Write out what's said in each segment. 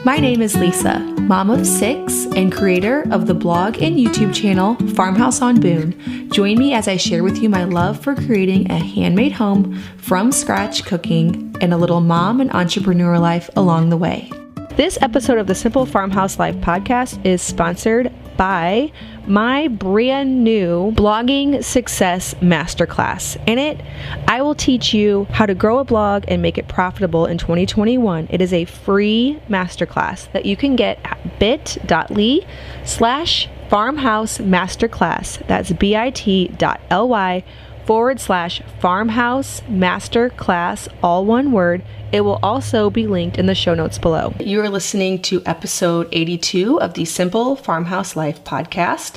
My name is Lisa, mom of 6 and creator of the blog and YouTube channel Farmhouse on Boone. Join me as I share with you my love for creating a handmade home from scratch cooking and a little mom and entrepreneur life along the way. This episode of the Simple Farmhouse Life podcast is sponsored by my brand new blogging success masterclass. In it, I will teach you how to grow a blog and make it profitable in 2021. It is a free masterclass that you can get at bit.ly/farmhouse masterclass. That's bit.ly/farmhouse masterclass, all one word. It will also be linked in the show notes below. You are listening to episode 82 of the Simple Farmhouse Life podcast.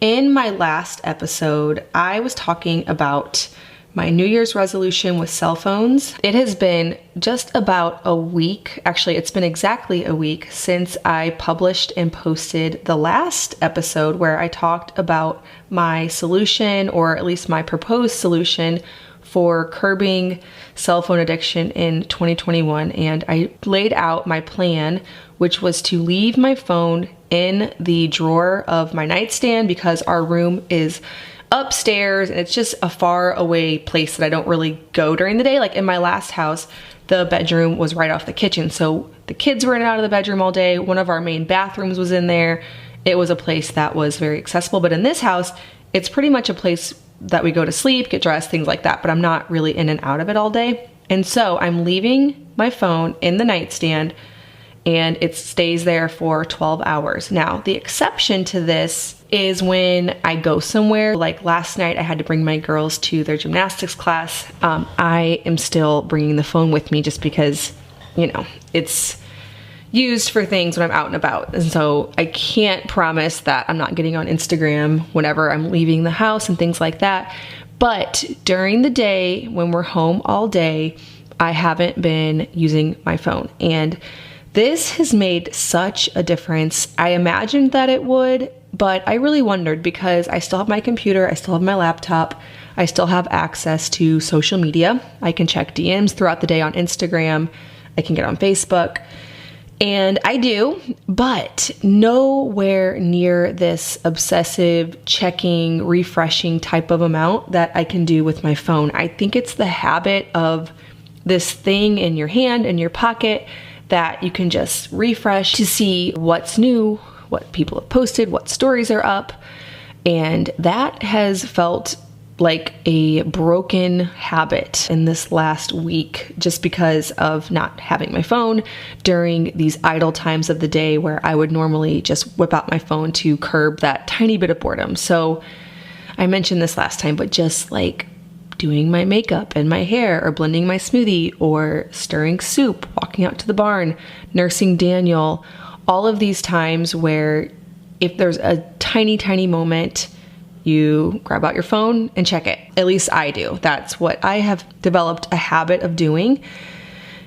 In my last episode, I was talking about my New Year's resolution with cell phones. It has been just about a week, actually it's been exactly a week since I published and posted the last episode where I talked about my solution, or at least my proposed solution, for curbing cell phone addiction in 2021. And I laid out my plan, which was to leave my phone in the drawer of my nightstand because our room is upstairs and it's just a far away place that I don't really go during the day. Like in my last house, the bedroom was right off the kitchen. So the kids were in and out of the bedroom all day. One of our main bathrooms was in there. It was a place that was very accessible. But in this house, it's pretty much a place that we go to sleep, get dressed, things like that, but I'm not really in and out of it all day. And so I'm leaving my phone in the nightstand and it stays there for 12 hours. Now, the exception to this is when I go somewhere. Like last night, I had to bring my girls to their gymnastics class. I am still bringing the phone with me just because, it's used for things when I'm out and about. And so I can't promise that I'm not getting on Instagram whenever I'm leaving the house and things like that. But during the day, when we're home all day, I haven't been using my phone. And this has made such a difference. I imagined that it would, but I really wondered because I still have my computer, I still have my laptop, I still have access to social media. I can check DMs throughout the day on Instagram. I can get on Facebook. And I do, but nowhere near this obsessive checking, refreshing type of amount that I can do with my phone. I think it's the habit of this thing in your hand, in your pocket, that you can just refresh to see what's new, what people have posted, what stories are up. And that has felt like a broken habit in this last week just because of not having my phone during these idle times of the day where I would normally just whip out my phone to curb that tiny bit of boredom. So I mentioned this last time, but just like doing my makeup and my hair, or blending my smoothie, or stirring soup, walking out to the barn, nursing Daniel, all of these times where if there's a tiny moment, you grab out your phone and check it. At least I do. That's what I have developed a habit of doing.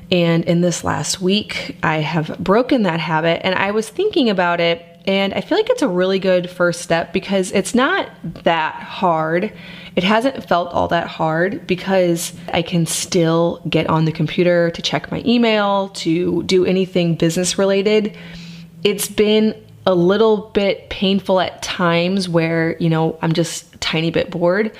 And in this last week, I have broken that habit, and I was thinking about it, and I feel like it's a really good first step because it's not that hard. It hasn't felt all that hard because I can still get on the computer to check my email, to do anything business related. It's been a little bit painful at times where, I'm just a tiny bit bored,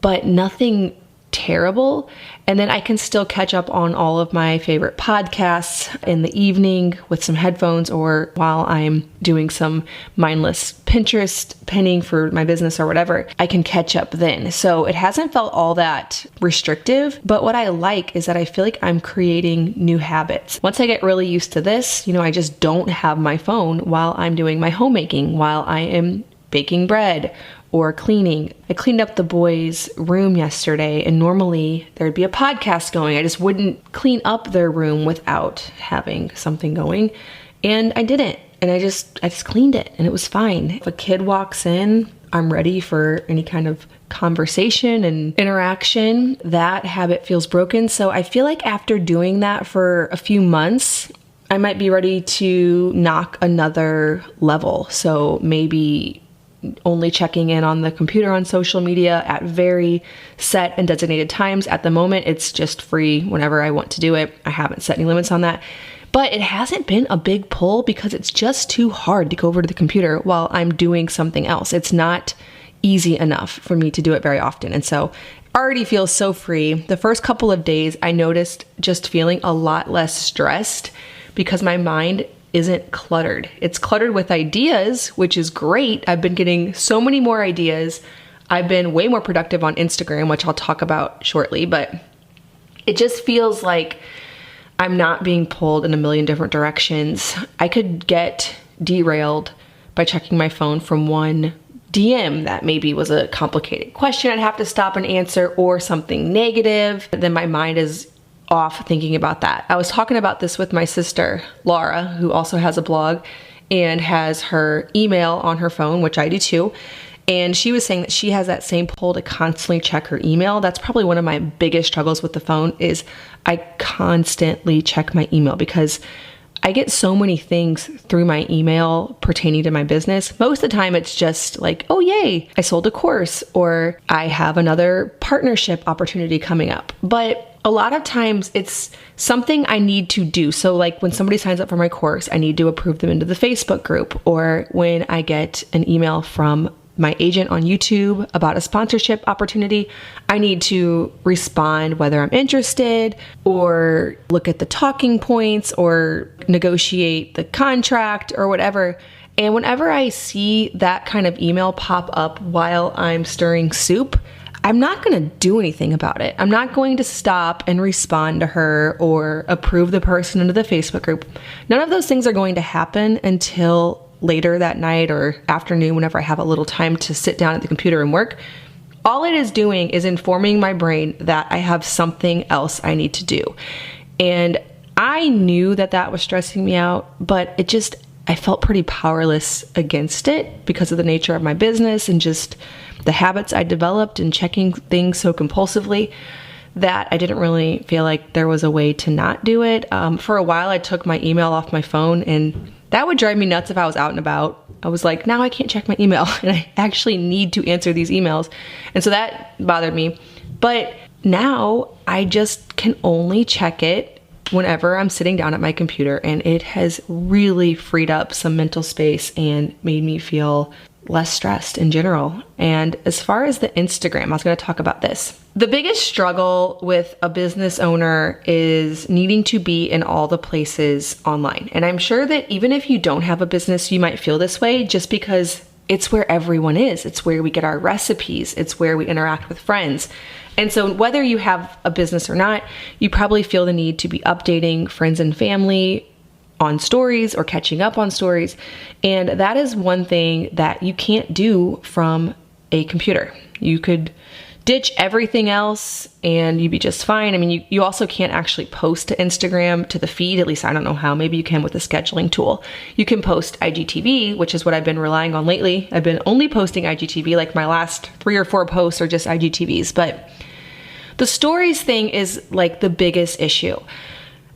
but nothing terrible. And then I can still catch up on all of my favorite podcasts in the evening with some headphones, or while I'm doing some mindless Pinterest pinning for my business or whatever, I can catch up then. So it hasn't felt all that restrictive, but what I like is that I feel like I'm creating new habits. Once I get really used to this, I just don't have my phone while I'm doing my homemaking, while I am baking bread or cleaning. I cleaned up the boys' room yesterday, and normally there'd be a podcast going. I just wouldn't clean up their room without having something going. And I didn't. And I just cleaned it and it was fine. If a kid walks in, I'm ready for any kind of conversation and interaction. That habit feels broken. So I feel like after doing that for a few months, I might be ready to knock another level. So maybe only checking in on the computer on social media at very set and designated times. At the moment, it's just free whenever I want to do it. I haven't set any limits on that. But it hasn't been a big pull because it's just too hard to go over to the computer while I'm doing something else. It's not easy enough for me to do it very often. And so already feels so free. The first couple of days I noticed just feeling a lot less stressed because my mind isn't cluttered. It's cluttered with ideas, which is great. I've been getting so many more ideas. I've been way more productive on Instagram, which I'll talk about shortly, but it just feels like I'm not being pulled in a million different directions. I could get derailed by checking my phone from one DM that maybe was a complicated question I'd have to stop and answer, or something negative. Then my mind is off thinking about that. I was talking about this with my sister, Laura, who also has a blog and has her email on her phone, which I do too. And she was saying that she has that same pull to constantly check her email. That's probably one of my biggest struggles with the phone is I constantly check my email because I get so many things through my email pertaining to my business. Most of the time it's just like, oh yay, I sold a course, or I have another partnership opportunity coming up. But a lot of times it's something I need to do. So like when somebody signs up for my course, I need to approve them into the Facebook group, or when I get an email from my agent on YouTube about a sponsorship opportunity, I need to respond whether I'm interested, or look at the talking points, or negotiate the contract or whatever. And whenever I see that kind of email pop up while I'm stirring soup, I'm not going to do anything about it. I'm not going to stop and respond to her or approve the person into the Facebook group. None of those things are going to happen until later that night or afternoon, whenever I have a little time to sit down at the computer and work. All it is doing is informing my brain that I have something else I need to do. And I knew that that was stressing me out, but I felt pretty powerless against it because of the nature of my business and just the habits I developed in checking things so compulsively that I didn't really feel like there was a way to not do it. For a while, I took my email off my phone, and that would drive me nuts if I was out and about. I was like, now I can't check my email, and I actually need to answer these emails. And so that bothered me. But now I just can only check it whenever I'm sitting down at my computer, and it has really freed up some mental space and made me feel less stressed in general. And as far as the Instagram, I was going to talk about this. The biggest struggle with a business owner is needing to be in all the places online. And I'm sure that even if you don't have a business, you might feel this way just because it's where everyone is. It's where we get our recipes. It's where we interact with friends. And so whether you have a business or not, you probably feel the need to be updating friends and family on stories or catching up on stories. And that is one thing that you can't do from a computer. You could ditch everything else and you'd be just fine. I mean, you also can't actually post to Instagram, to the feed. At least I don't know how. Maybe you can with a scheduling tool. You can post IGTV, which is what I've been relying on lately. I've been only posting IGTV. Like my last 3 or 4 posts are just IGTVs. But the stories thing is like the biggest issue.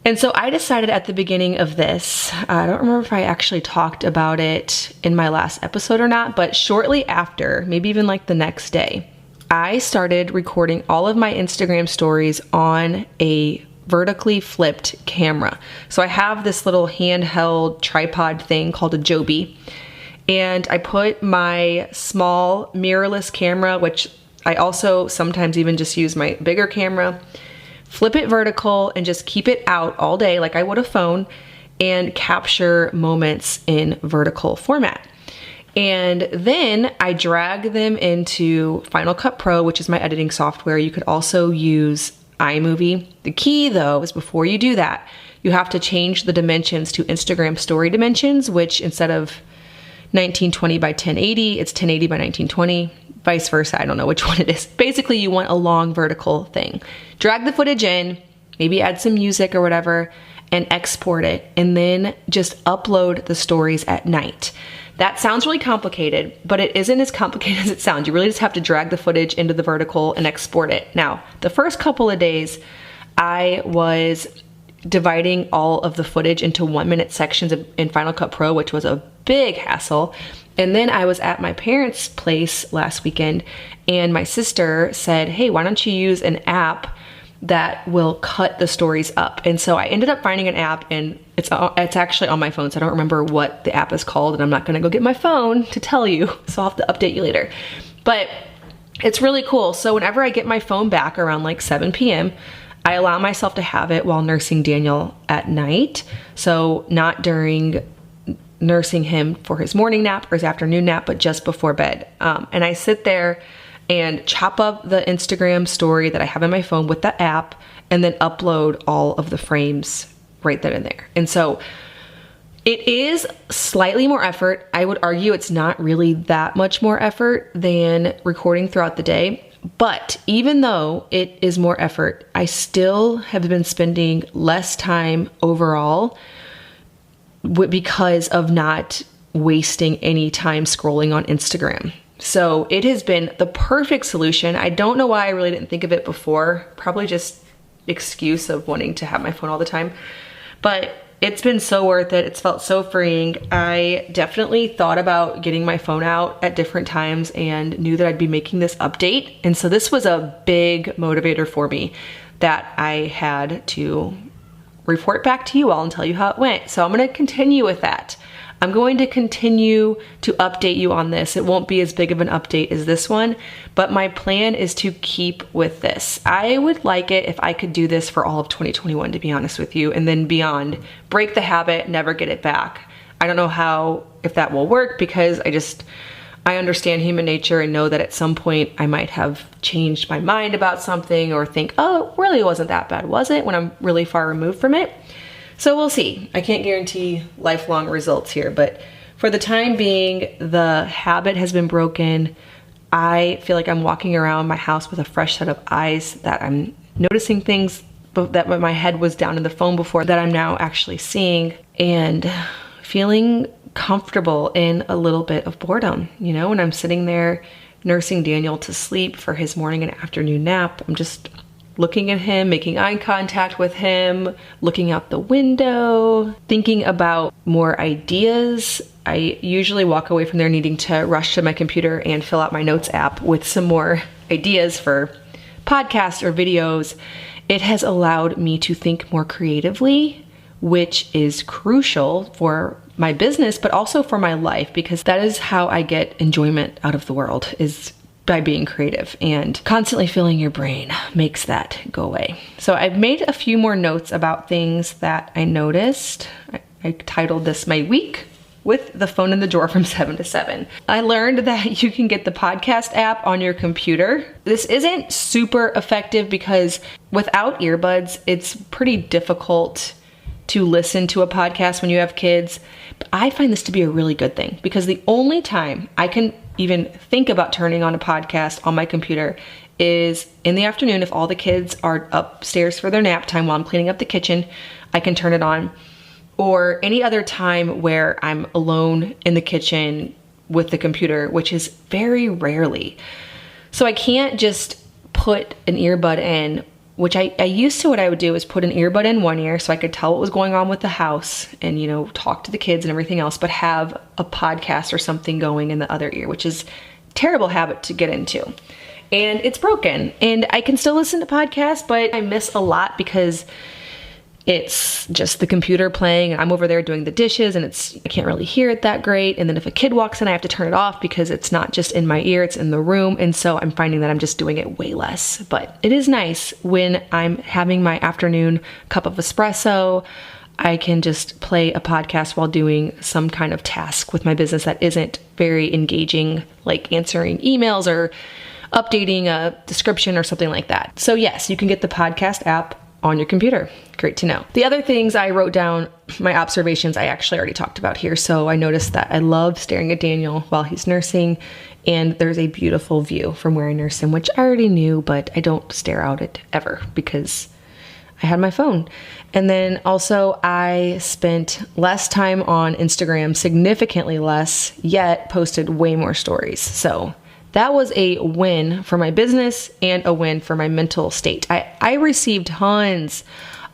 And so I decided at the beginning of this, I don't remember if I actually talked about it in my last episode or not, but shortly after, maybe even like the next day, I started recording all of my Instagram stories on a vertically flipped camera. So I have this little handheld tripod thing called a Joby, and I put my small mirrorless camera, which I also sometimes even just use my bigger camera, flip it vertical and just keep it out all day like I would a phone, and capture moments in vertical format. And then I drag them into Final Cut Pro, which is my editing software. You could also use iMovie. The key though is before you do that, you have to change the dimensions to Instagram story dimensions, which instead of 1920 by 1080, it's 1080 by 1920. Vice versa, I don't know which one it is. Basically, you want a long vertical thing. Drag the footage in, maybe add some music or whatever, and export it, and then just upload the stories at night. That sounds really complicated, but it isn't as complicated as it sounds. You really just have to drag the footage into the vertical and export it. Now, the first couple of days, I was dividing all of the footage into 1-minute sections in Final Cut Pro, which was a big hassle. And then I was at my parents' place last weekend, and my sister said, hey, why don't you use an app that will cut the stories up. And so I ended up finding an app, and it's actually on my phone, so I don't remember what the app is called, and I'm not gonna go get my phone to tell you, so I'll have to update you later. But it's really cool. So whenever I get my phone back around like 7 p.m., I allow myself to have it while nursing Daniel at night. So not during nursing him for his morning nap or his afternoon nap, but just before bed. And I sit there and chop up the Instagram story that I have in my phone with the app, and then upload all of the frames right then and there. And so it is slightly more effort. I would argue it's not really that much more effort than recording throughout the day. But even though it is more effort, I still have been spending less time overall because of not wasting any time scrolling on Instagram. So it has been the perfect solution. I don't know why I really didn't think of it before. Probably just excuse of wanting to have my phone all the time. But it's been so worth it. It's felt so freeing. I definitely thought about getting my phone out at different times and knew that I'd be making this update. And so this was a big motivator for me that I had to report back to you all and tell you how it went. So I'm gonna continue with that. I'm going to continue to update you on this. It won't be as big of an update as this one, but my plan is to keep with this. I would like it if I could do this for all of 2021, to be honest with you, and then beyond. Break the habit, never get it back. I don't know if that will work, because I understand human nature and know that at some point I might have changed my mind about something or think, oh, it really wasn't that bad, was it? When I'm really far removed from it. So we'll see. I can't guarantee lifelong results here, but for the time being, the habit has been broken. I feel like I'm walking around my house with a fresh set of eyes, that I'm noticing things that my head was down in the phone before that I'm now actually seeing, and feeling comfortable in a little bit of boredom. You know, when I'm sitting there nursing Daniel to sleep for his morning and afternoon nap, I'm just looking at him, making eye contact with him, looking out the window, thinking about more ideas. I usually walk away from there needing to rush to my computer and fill out my notes app with some more ideas for podcasts or videos. It has allowed me to think more creatively, which is crucial for my business, but also for my life, because that is how I get enjoyment out of the world, is by being creative, and constantly filling your brain makes that go away. So I've made a few more notes about things that I noticed. I titled this My Week with the Phone in the Drawer from 7 to 7. I learned that you can get the podcast app on your computer. This isn't super effective because without earbuds, it's pretty difficult to listen to a podcast when you have kids. But I find this to be a really good thing, because the only time I can even think about turning on a podcast on my computer is in the afternoon. If all the kids are upstairs for their nap time while I'm cleaning up the kitchen, I can turn it on. Or any other time where I'm alone in the kitchen with the computer, which is very rarely. So I can't just put an earbud in, which I used to. What I would do is put an earbud in one ear so I could tell what was going on with the house and, you know, talk to the kids and everything else, but have a podcast or something going in the other ear, which is a terrible habit to get into. And it's broken. And I can still listen to podcasts, but I miss a lot because it's just the computer playing and I'm over there doing the dishes, and I can't really hear it that great. And then if a kid walks in, I have to turn it off because it's not just in my ear, it's in the room. And so I'm finding that I'm just doing it way less. But it is nice when I'm having my afternoon cup of espresso, I can just play a podcast while doing some kind of task with my business that isn't very engaging, like answering emails or updating a description or something like that. So yes, you can get the podcast app on your computer. Great to know. The other things I wrote down, my observations, I actually already talked about here. So I noticed that I love staring at Daniel while he's nursing, and there's a beautiful view from where I nurse him, which I already knew, but I don't stare out it ever because I had my phone. And then also I spent less time on Instagram, significantly less, yet posted way more stories. So that was a win for my business and a win for my mental state. I received tons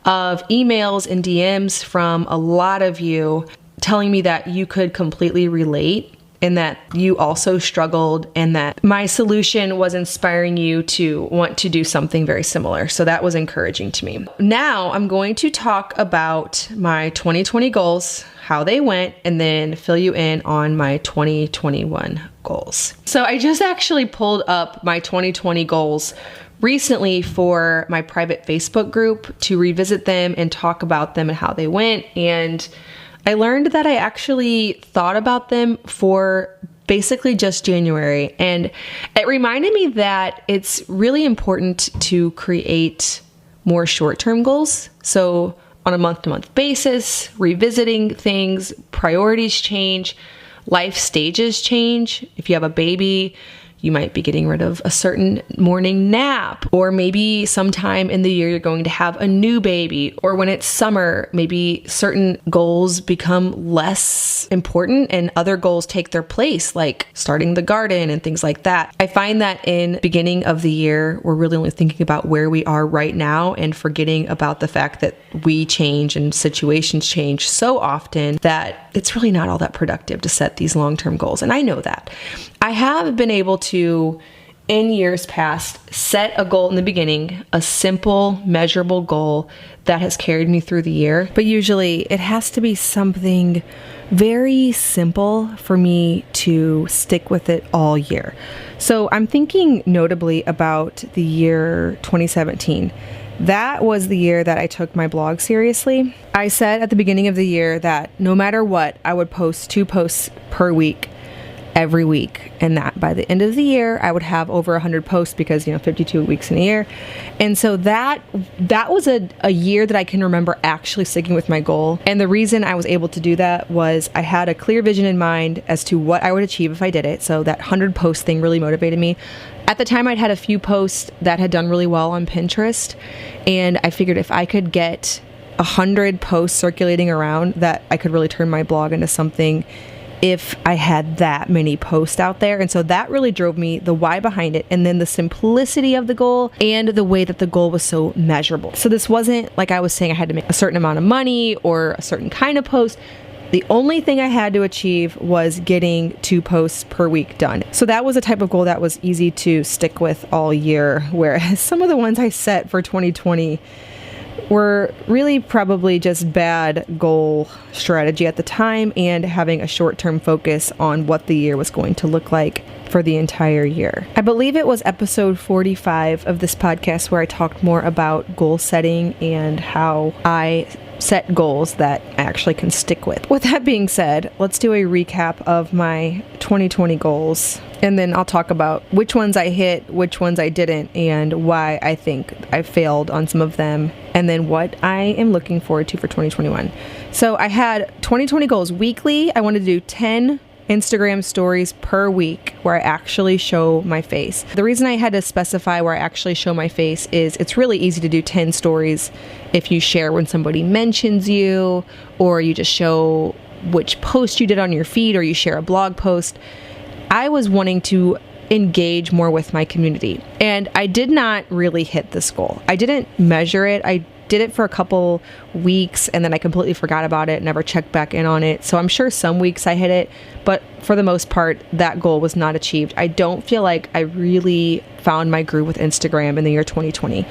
of emails and DMs from a lot of you telling me that you could completely relate and that you also struggled and that my solution was inspiring you to want to do something very similar. So that was encouraging to me. Now I'm going to talk about my 2020 goals, how they went, and then fill you in on my 2021 goals. So I just actually pulled up my 2020 goals recently for my private Facebook group to revisit them and talk about them and how they went. And I learned that I actually thought about them for basically just January. And it reminded me that it's really important to create more short-term goals. So on a month-to-month basis, revisiting things, priorities change, life stages change. If you have a baby, you might be getting rid of a certain morning nap, or maybe sometime in the year you're going to have a new baby, or when it's summer, maybe certain goals become less important and other goals take their place, like starting the garden and things like that. I find that in beginning of the year, we're really only thinking about where we are right now and forgetting about the fact that we change and situations change so often that it's really not all that productive to set these long-term goals. And I know that. I have been able to, in years past, set a goal in the beginning, a simple, measurable goal that has carried me through the year. But usually it has to be something very simple for me to stick with it all year. So I'm thinking notably about the year 2017. That was the year that I took my blog seriously. I said at the beginning of the year that no matter what, I would post 2 posts per week every week, and that by the end of the year I would have over 100 posts because 52 weeks in a year. And so that was a year that I can remember actually sticking with my goal. And the reason I was able to do that was I had a clear vision in mind as to what I would achieve if I did it. So that 100 post thing really motivated me. At the time, I'd had a few posts that had done really well on Pinterest, and I figured if I could get 100 posts circulating around, that I could really turn my blog into something if I had that many posts out there. And so that really drove me, the why behind it, and then the simplicity of the goal and the way that the goal was so measurable. So this wasn't like I was saying I had to make a certain amount of money or a certain kind of post. The only thing I had to achieve was getting 2 posts per week done. So that was a type of goal that was easy to stick with all year, whereas some of the ones I set for 2020 were really probably just bad goal strategy at the time and having a short-term focus on what the year was going to look like for the entire year. I believe it was episode 45 of this podcast where I talked more about goal setting and how I set goals that I actually can stick with. With that being said, let's do a recap of my 2020 goals, and then I'll talk about which ones I hit, which ones I didn't, and why I think I failed on some of them, and then what I am looking forward to for 2021. So I had 2020 goals weekly. I wanted to do 10 Instagram stories per week where I actually show my face. The reason I had to specify where I actually show my face is it's really easy to do 10 stories if you share when somebody mentions you, or you just show which post you did on your feed, or you share a blog post. I was wanting to engage more with my community, and I did not really hit this goal. I didn't measure it. I did it for a couple weeks and then I completely forgot about it, never checked back in on it. So I'm sure some weeks I hit it, but for the most part, that goal was not achieved. I don't feel like I really found my groove with Instagram in the year 2020.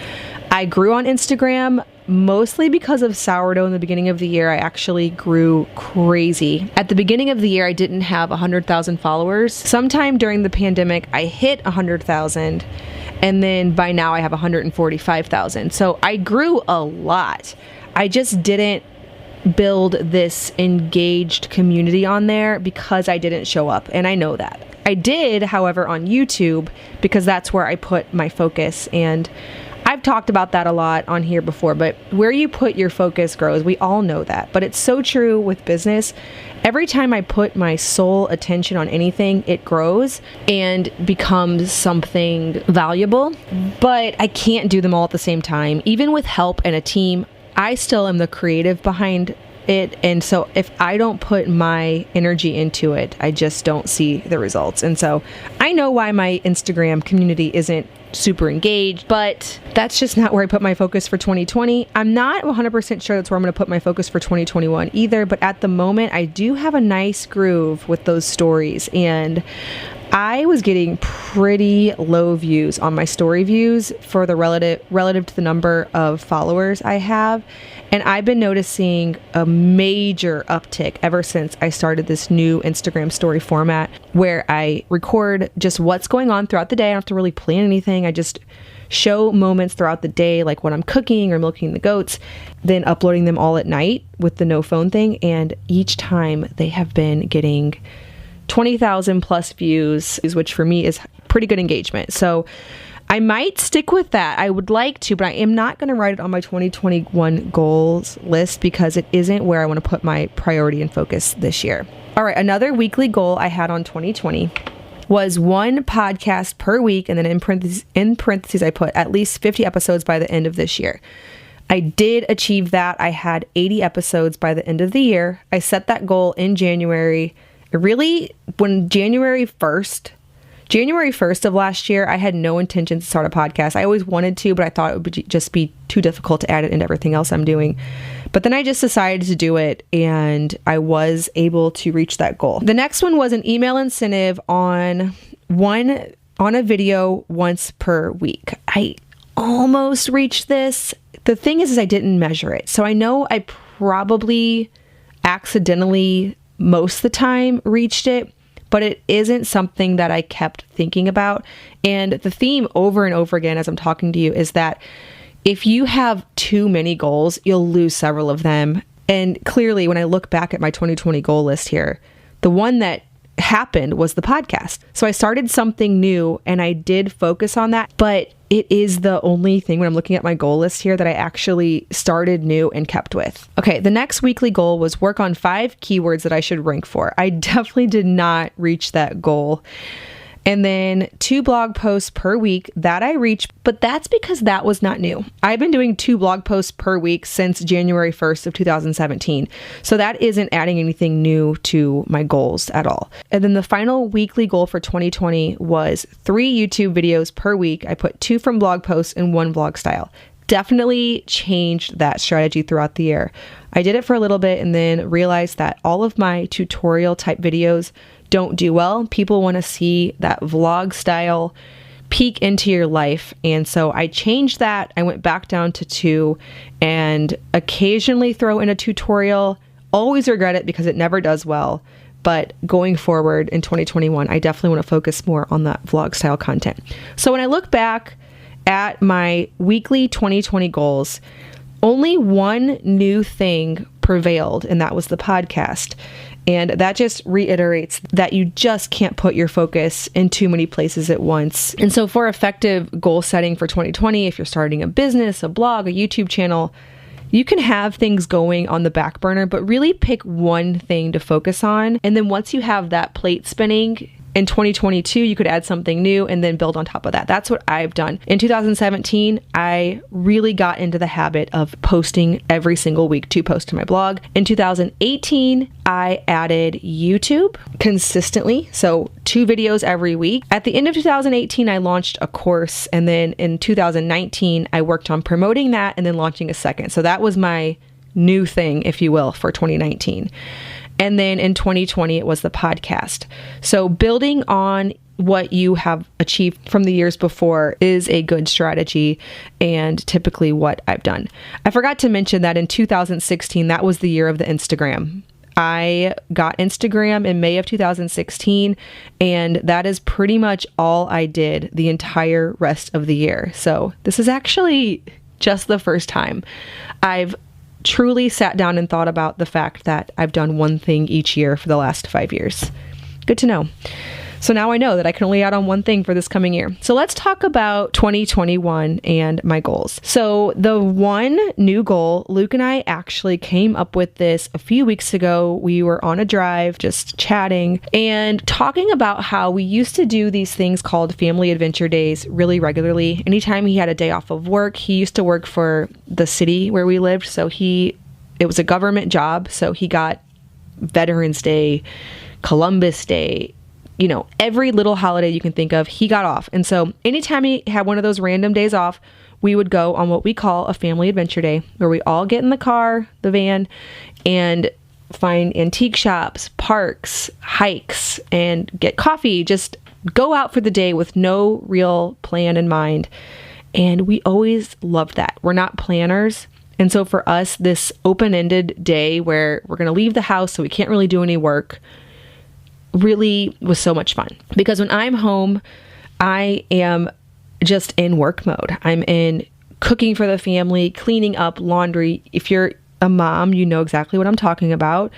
I grew on Instagram mostly because of sourdough in the beginning of the year. I actually grew crazy. At the beginning of the year, I didn't have 100,000 followers. Sometime during the pandemic, I hit 100,000. And then by now I have 145,000. So I grew a lot. I just didn't build this engaged community on there because I didn't show up. And I know that. I did, however, on YouTube, because that's where I put my focus. And I've talked about that a lot on here before, but where you put your focus grows. We all know that, but it's so true with business. Every time I put my sole attention on anything, it grows and becomes something valuable, but I can't do them all at the same time. Even with help and a team, I still am the creative behind it. And so if I don't put my energy into it, I just don't see the results. And so I know why my Instagram community isn't super engaged, but that's just not where I put my focus for 2020. I'm not 100% sure that's where I'm going to put my focus for 2021 either, but at the moment I do have a nice groove with those stories, and I was getting pretty low views on my story views for the relative to the number of followers I have. And I've been noticing a major uptick ever since I started this new Instagram story format where I record just what's going on throughout the day. I don't have to really plan anything. I just show moments throughout the day, like when I'm cooking or milking the goats, then uploading them all at night with the no phone thing. And each time they have been getting 20,000 plus views, which for me is pretty good engagement. So I might stick with that. I would like to, but I am not going to write it on my 2021 goals list because it isn't where I want to put my priority and focus this year. All right, another weekly goal I had on 2020 was 1 podcast per week, and then in parentheses I put at least 50 episodes by the end of this year. I did achieve that. I had 80 episodes by the end of the year. I set that goal in January. Really, when January 1st of last year, I had no intention to start a podcast. I always wanted to, but I thought it would just be too difficult to add it into everything else I'm doing. But then I just decided to do it, and I was able to reach that goal. The next one was an email incentive on a video once per week. I almost reached this. The thing is I didn't measure it. So I know I probably accidentally most of the time reached it, but it isn't something that I kept thinking about. And the theme over and over again as I'm talking to you is that if you have too many goals, you'll lose several of them. And clearly, when I look back at my 2020 goal list here, the one that happened was the podcast. So I started something new and I did focus on that, but it is the only thing when I'm looking at my goal list here that I actually started new and kept with. Okay, the next weekly goal was work on 5 keywords that I should rank for. I definitely did not reach that goal. And then 2 blog posts per week that I reached, but that's because that was not new. I've been doing 2 blog posts per week since January 1st of 2017. So that isn't adding anything new to my goals at all. And then the final weekly goal for 2020 was 3 YouTube videos per week. I put 2 from blog posts and 1 vlog style. Definitely changed that strategy throughout the year. I did it for a little bit and then realized that all of my tutorial type videos don't do well. People want to see that vlog style peek into your life. And so I changed that. I went back down to 2 and occasionally throw in a tutorial. Always regret it because it never does well. But going forward in 2021, I definitely want to focus more on that vlog style content. So when I look back at my weekly 2020 goals, only one new thing prevailed, and that was the podcast. And that just reiterates that you just can't put your focus in too many places at once. And so for effective goal setting for 2020, if you're starting a business, a blog, a YouTube channel, you can have things going on the back burner, but really pick one thing to focus on. And then once you have that plate spinning, in 2022, you could add something new and then build on top of that. That's what I've done. In 2017, I really got into the habit of posting every single week, 2 posts to my blog. In 2018, I added YouTube consistently, so 2 videos every week. At the end of 2018, I launched a course, and then in 2019, I worked on promoting that and then launching a second. So that was my new thing, if you will, for 2019. And then in 2020, it was the podcast. So building on what you have achieved from the years before is a good strategy and typically what I've done. I forgot to mention that in 2016, that was the year of the Instagram. I got Instagram in May of 2016, and that is pretty much all I did the entire rest of the year. So this is actually just the first time I've truly sat down and thought about the fact that I've done one thing each year for the last 5 years. Good to know. So now I know that I can only add on one thing for this coming year. So let's talk about 2021 and my goals. So the one new goal, Luke and I actually came up with this a few weeks ago. We were on a drive just chatting and talking about how we used to do these things called family adventure days really regularly. Anytime he had a day off of work, he used to work for the city where we lived. So it was a government job. So he got Veterans Day, Columbus Day, every little holiday you can think of, he got off. And so anytime he had one of those random days off, we would go on what we call a family adventure day, where we all get in the car, the van, and find antique shops, parks, hikes, and get coffee. Just go out for the day with no real plan in mind. And we always loved that. We're not planners. And so for us, this open-ended day where we're going to leave the house so we can't really do any work really was so much fun. Because when I'm home, I am just in work mode. I'm in cooking for the family, cleaning up, laundry. If you're a mom, you know exactly what I'm talking about.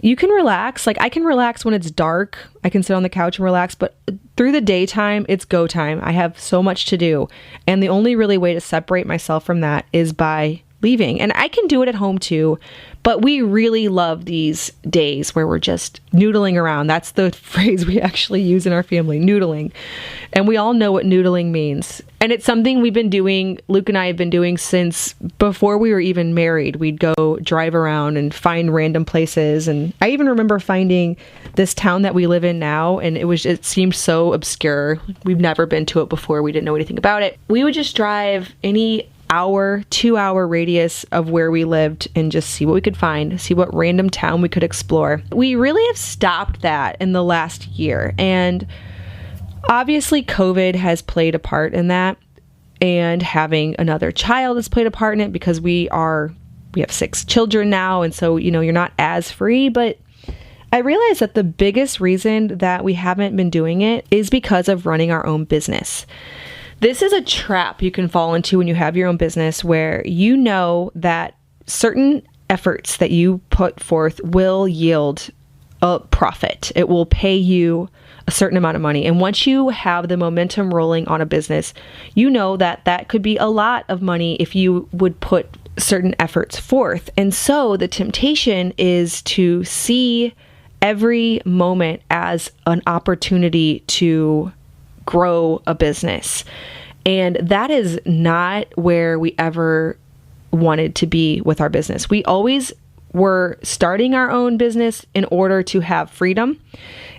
You can relax. Like, I can relax when it's dark. I can sit on the couch and relax, but through the daytime, it's go time. I have so much to do. And the only really way to separate myself from that is by leaving. And I can do it at home too, but we really love these days where we're just noodling around. That's the phrase we actually use in our family, noodling. And we all know what noodling means. And it's something we've been doing, Luke and I have been doing since before we were even married. We'd go drive around and find random places. And I even remember finding this town that we live in now, and it seemed so obscure. We've never been to it before. We didn't know anything about it. We would just drive any 2-hour radius of where we lived and just see what we could find, see what random town we could explore. We really have stopped that in the last year. And obviously COVID has played a part in that, and having another child has played a part in it, because we have 6 children now. And so, you're not as free, but I realized that the biggest reason that we haven't been doing it is because of running our own business. This is a trap you can fall into when you have your own business, where you know that certain efforts that you put forth will yield a profit. It will pay you a certain amount of money. And once you have the momentum rolling on a business, you know that that could be a lot of money if you would put certain efforts forth. And so the temptation is to see every moment as an opportunity to grow a business. And that is not where we ever wanted to be with our business. We always were starting our own business in order to have freedom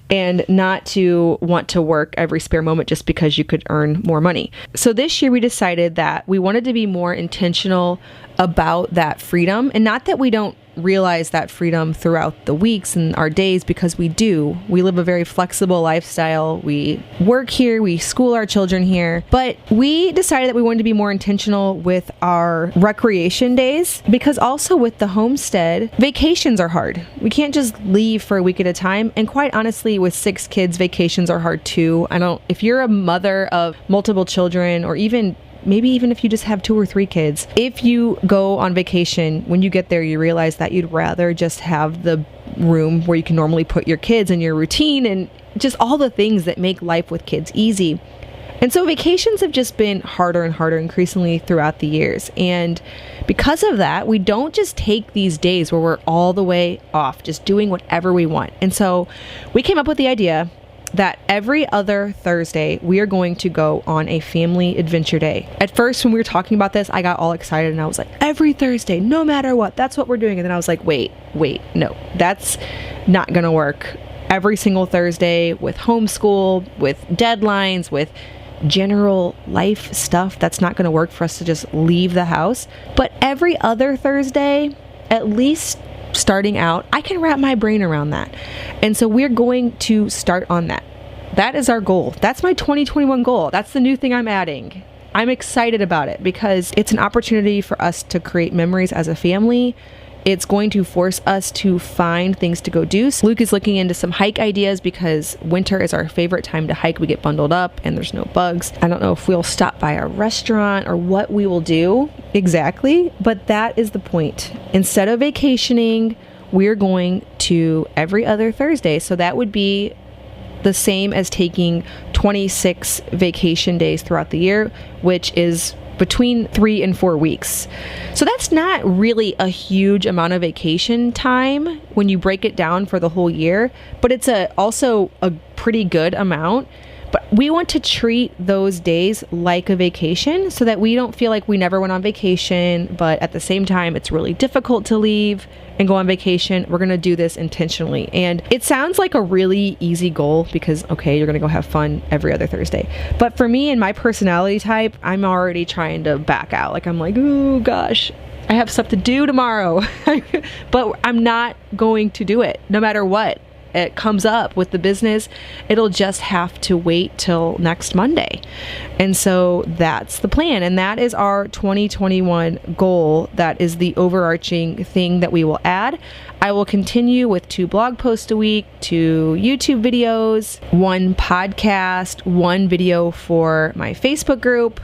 and not to want to work every spare moment just because you could earn more money. So this year we decided that we wanted to be more intentional about that freedom, and not that we don't realize that freedom throughout the weeks and our days, because we do. We live a very flexible lifestyle. We work here, we school our children here, but we decided that we wanted to be more intentional with our recreation days, because also with the homestead, vacations are hard. We can't just leave for a week at a time. And quite honestly, with 6 kids, vacations are hard too. If you're a mother of multiple children, or maybe even if you just have 2 or 3 kids, if you go on vacation, when you get there, you realize that you'd rather just have the room where you can normally put your kids and your routine and just all the things that make life with kids easy. And so vacations have just been harder and harder increasingly throughout the years. And because of that, we don't just take these days where we're all the way off, just doing whatever we want. And so we came up with the idea that every other Thursday, we are going to go on a family adventure day. At first, when we were talking about this, I got all excited and I was like, every Thursday, no matter what, that's what we're doing. And then I was like, wait, no, that's not gonna work. Every single Thursday with homeschool, with deadlines, with general life stuff, that's not gonna work for us to just leave the house. But every other Thursday, at least starting out, I can wrap my brain around that. And so we're going to start on that. That is our goal. That's my 2021 goal. That's the new thing I'm adding. I'm excited about it because it's an opportunity for us to create memories as a family. It's going to force us to find things to go do. So Luke is looking into some hike ideas because winter is our favorite time to hike. We get bundled up and there's no bugs. I don't know if we'll stop by a restaurant or what we will do exactly, but that is the point. Instead of vacationing, we're going to every other Thursday. So that would be the same as taking 26 vacation days throughout the year, which is between 3 and 4 weeks. So that's not really a huge amount of vacation time when you break it down for the whole year, but it's also a pretty good amount But we want to treat those days like a vacation so that we don't feel like we never went on vacation, but at the same time, it's really difficult to leave and go on vacation. We're going to do this intentionally. And it sounds like a really easy goal because, okay, you're going to go have fun every other Thursday. But for me and my personality type, I'm already trying to back out. Like, I'm like, oh gosh, I have stuff to do tomorrow. But I'm not going to do it no matter what it comes up with the business. It'll just have to wait till next Monday. And so that's the plan. And that is our 2021 goal. That is the overarching thing that we will add. I will continue with 2 blog posts a week, 2 YouTube videos, 1 podcast, 1 video for my Facebook group,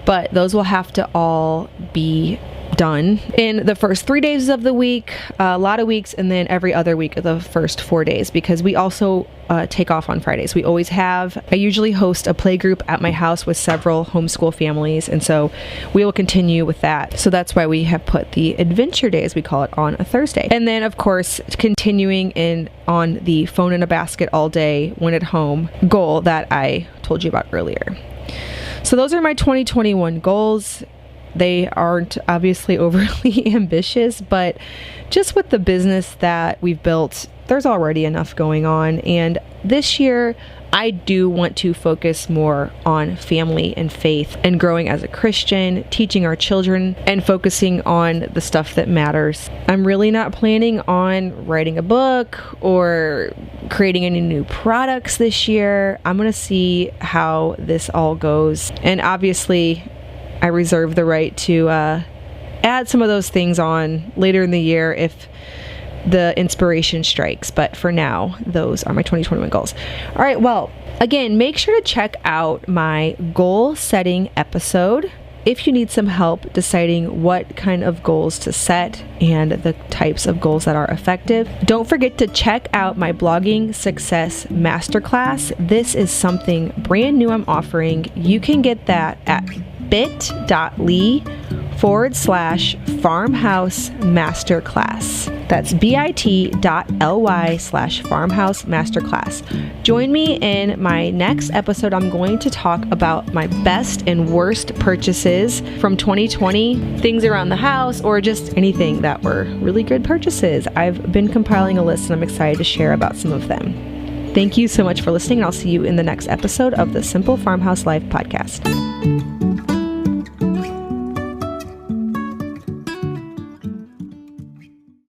but those will have to all be done in the first 3 days of the week, a lot of weeks, and then every other week of the first 4 days, because we also take off on Fridays. We always have. I usually host a play group at my house with several homeschool families, and so we will continue with that. So that's why we have put the adventure day, as we call it, on a Thursday. And then, of course, continuing on the phone in a basket all day when at home goal that I told you about earlier. So those are my 2021 goals. They aren't obviously overly ambitious, but just with the business that we've built, there's already enough going on. And this year, I do want to focus more on family and faith and growing as a Christian, teaching our children, and focusing on the stuff that matters. I'm really not planning on writing a book or creating any new products this year. I'm going to see how this all goes. And obviously, I reserve the right to add some of those things on later in the year if the inspiration strikes. But for now, those are my 2021 goals. All right, well, again, make sure to check out my goal setting episode if you need some help deciding what kind of goals to set and the types of goals that are effective. Don't forget to check out my blogging success masterclass. This is something brand new I'm offering. You can get that at bit.ly/farmhouse masterclass. That's bit.ly/farmhouse masterclass. Join me in my next episode. I'm going to talk about my best and worst purchases from 2020, things around the house, or just anything that were really good purchases. I've been compiling a list and I'm excited to share about some of them. Thank you so much for listening. I'll see you in the next episode of the Simple Farmhouse Life podcast.